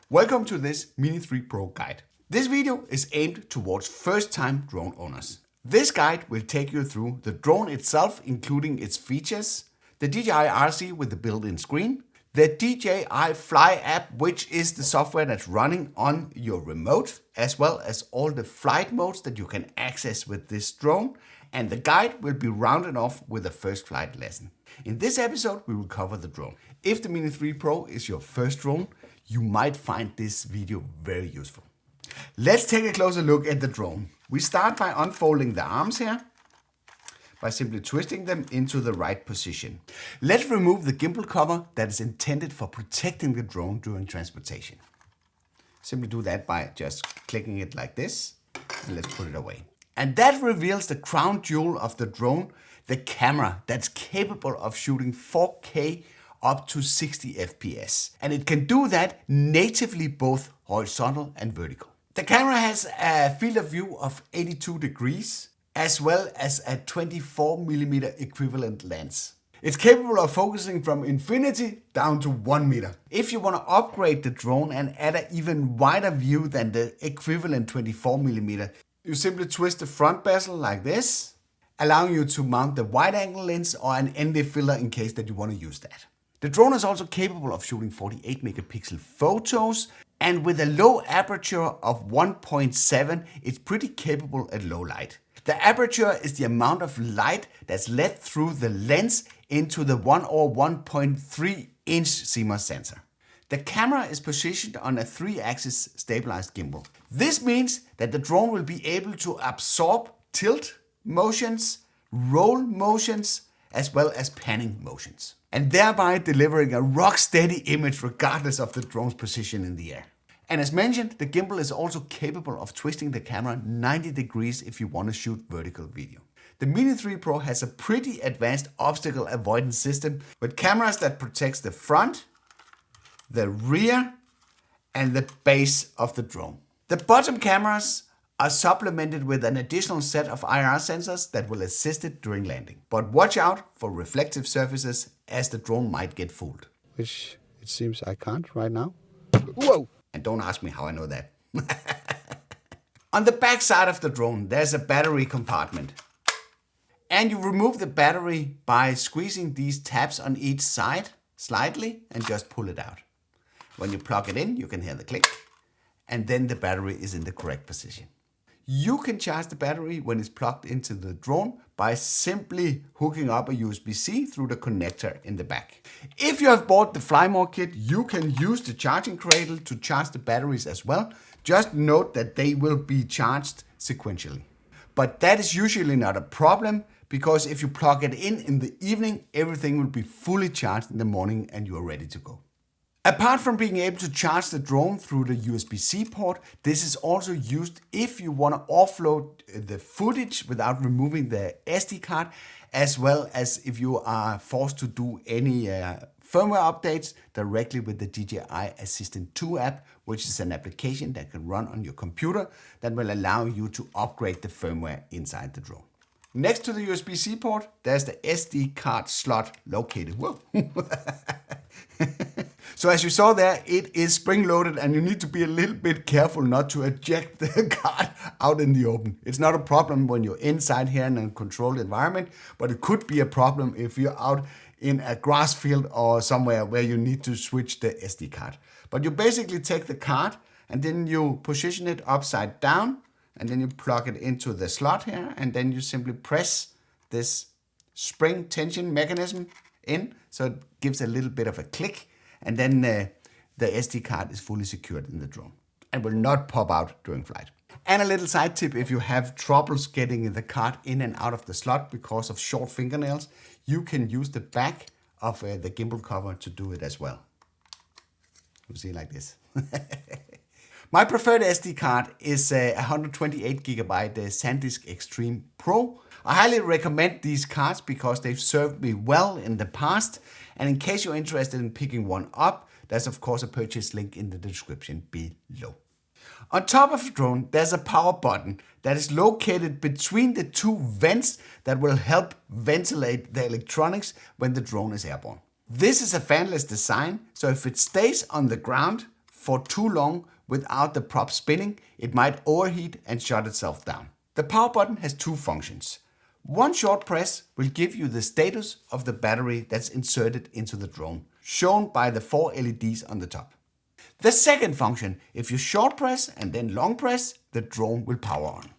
Welcome to this Mini 3 Pro guide. This video is aimed towards first-time drone owners. This guide will take you through the drone itself, including its features, the DJI RC with the built-in screen, the DJI Fly app, which is the software that's running on your remote, as well as all the flight modes that you can access with this drone, and the guide will be rounded off with a first flight lesson. In this episode, we will cover the drone. If the Mini 3 Pro is your first drone, you might find this video very useful. Let's take a closer look at the drone. We start by unfolding the arms here, by simply twisting them into the right position. Let's remove the gimbal cover that is intended for protecting the drone during transportation. Simply do that by just clicking it like this, and let's put it away. And that reveals the crown jewel of the drone, the camera that's capable of shooting 4K up to 60 FPS. And it can do that natively both horizontal and vertical. The camera has a field of view of 82 degrees, as well as a 24mm equivalent lens. It's capable of focusing from infinity down to 1 meter. If you want to upgrade the drone and add an even wider view than the equivalent 24mm, you simply twist the front bezel like this, allowing you to mount the wide angle lens or an ND filler in case that you want to use that. The drone is also capable of shooting 48 megapixel photos, and with a low aperture of 1.7, it's pretty capable at low light. The aperture is the amount of light that's let through the lens into the 1 or 1.3 inch CMOS sensor. The camera is positioned on a 3-axis stabilized gimbal. This means that the drone will be able to absorb tilt motions, roll motions, as well as panning motions, and thereby delivering a rock-steady image regardless of the drone's position in the air. And as mentioned, the gimbal is also capable of twisting the camera 90 degrees if you want to shoot vertical video. The Mini 3 Pro has a pretty advanced obstacle avoidance system with cameras that protects the front, the rear, and the base of the drone. The bottom cameras are supplemented with an additional set of IR sensors that will assist it during landing. But watch out for reflective surfaces, as the drone might get fooled. Which it seems I can't right now. Whoa! And don't ask me how I know that. On the back side of the drone, there's a battery compartment. And you remove the battery by squeezing these tabs on each side slightly and just pull it out. When you plug it in, you can hear the click, and then the battery is in the correct position. You can charge the battery when it's plugged into the drone by simply hooking up a USB-C through the connector in the back. If you have bought the Fly More kit, you can use the charging cradle to charge the batteries as well. Just note that they will be charged sequentially. But that is usually not a problem, because if you plug it in the evening, everything will be fully charged in the morning and you are ready to go. Apart from being able to charge the drone through the USB-C port, this is also used if you want to offload the footage without removing the SD card, as well as if you are forced to do any firmware updates directly with the DJI Assistant 2 app, which is an application that can run on your computer that will allow you to upgrade the firmware inside the drone. Next to the USB-C port, there's the SD card slot located. Whoa. So as you saw there, it is spring-loaded, and you need to be a little bit careful not to eject the card out in the open. It's not a problem when you're inside here in a controlled environment, but it could be a problem if you're out in a grass field or somewhere where you need to switch the SD card. But you basically take the card and then you position it upside down, and then you plug it into the slot here, and then you simply press this spring tension mechanism in, so it gives a little bit of a click, and then the SD card is fully secured in the drone and will not pop out during flight. And a little side tip, if you have troubles getting the card in and out of the slot because of short fingernails, you can use the back of the gimbal cover to do it as well. You see, like this. My preferred SD card is a 128GB SanDisk Extreme PRO. I highly recommend these cards because they've served me well in the past. And in case you're interested in picking one up, there's of course a purchase link in the description below. On top of the drone, there's a power button that is located between the two vents that will help ventilate the electronics when the drone is airborne. This is a fanless design, so if it stays on the ground, for too long without the prop spinning, it might overheat and shut itself down. The power button has two functions. One short press will give you the status of the battery that's inserted into the drone, shown by the 4 LEDs on the top. The second function, if you short press and then long press, the drone will power on.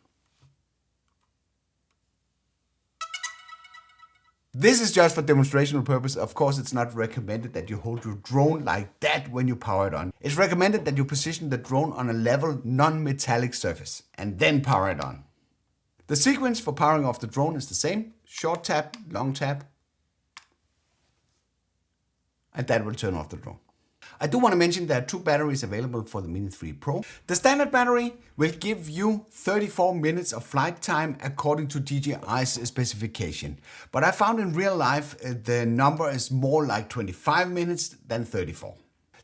This is just for demonstrational purpose. Of course, it's not recommended that you hold your drone like that when you power it on. It's recommended that you position the drone on a level, non-metallic surface and then power it on. The sequence for powering off the drone is the same. Short tap, long tap, and that will turn off the drone. I do want to mention there are two batteries available for the Mini 3 Pro. The standard battery will give you 34 minutes of flight time according to DJI's specification. But I found in real life the number is more like 25 minutes than 34.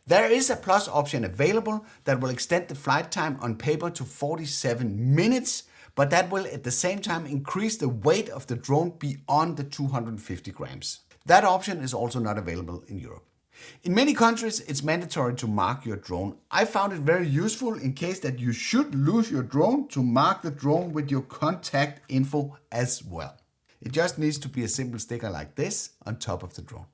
There is a plus option available that will extend the flight time on paper to 47 minutes, but that will at the same time increase the weight of the drone beyond the 250 grams. That option is also not available in Europe. In many countries, it's mandatory to mark your drone. I found it very useful in case that you should lose your drone to mark the drone with your contact info as well. It just needs to be a simple sticker like this on top of the drone.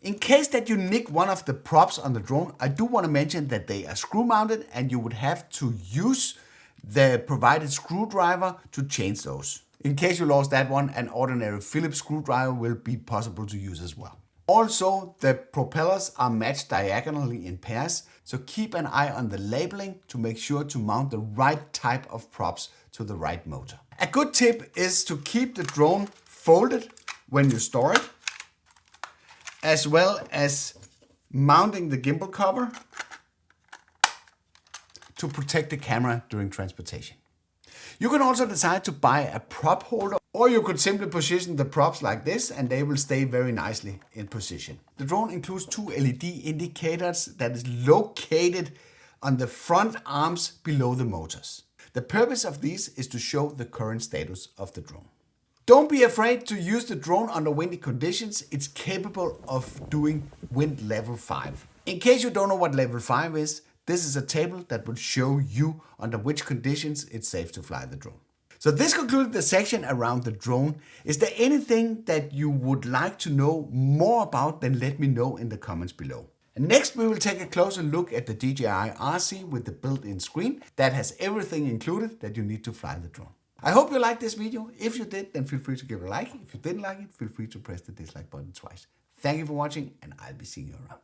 In case that you nick one of the props on the drone, I do want to mention that they are screw mounted and you would have to use the provided screwdriver to change those. In case you lost that one, an ordinary Phillips screwdriver will be possible to use as well. Also, the propellers are matched diagonally in pairs, so keep an eye on the labeling to make sure to mount the right type of props to the right motor. A good tip is to keep the drone folded when you store it, as well as mounting the gimbal cover to protect the camera during transportation. You can also decide to buy a prop holder, or you could simply position the props like this and they will stay very nicely in position. The drone includes two LED indicators that is located on the front arms below the motors. The purpose of these is to show the current status of the drone. Don't be afraid to use the drone under windy conditions. It's capable of doing wind level 5. In case you don't know what level 5 is, this is a table that will show you under which conditions it's safe to fly the drone. So this concluded the section around the drone. Is there anything that you would like to know more about? Then let me know in the comments below. And next we will take a closer look at the DJI RC with the built-in screen that has everything included that you need to fly the drone. I hope you liked this video. If you did, then feel free to give it a like. If you didn't like it, feel free to press the dislike button twice. Thank you for watching and I'll be seeing you around.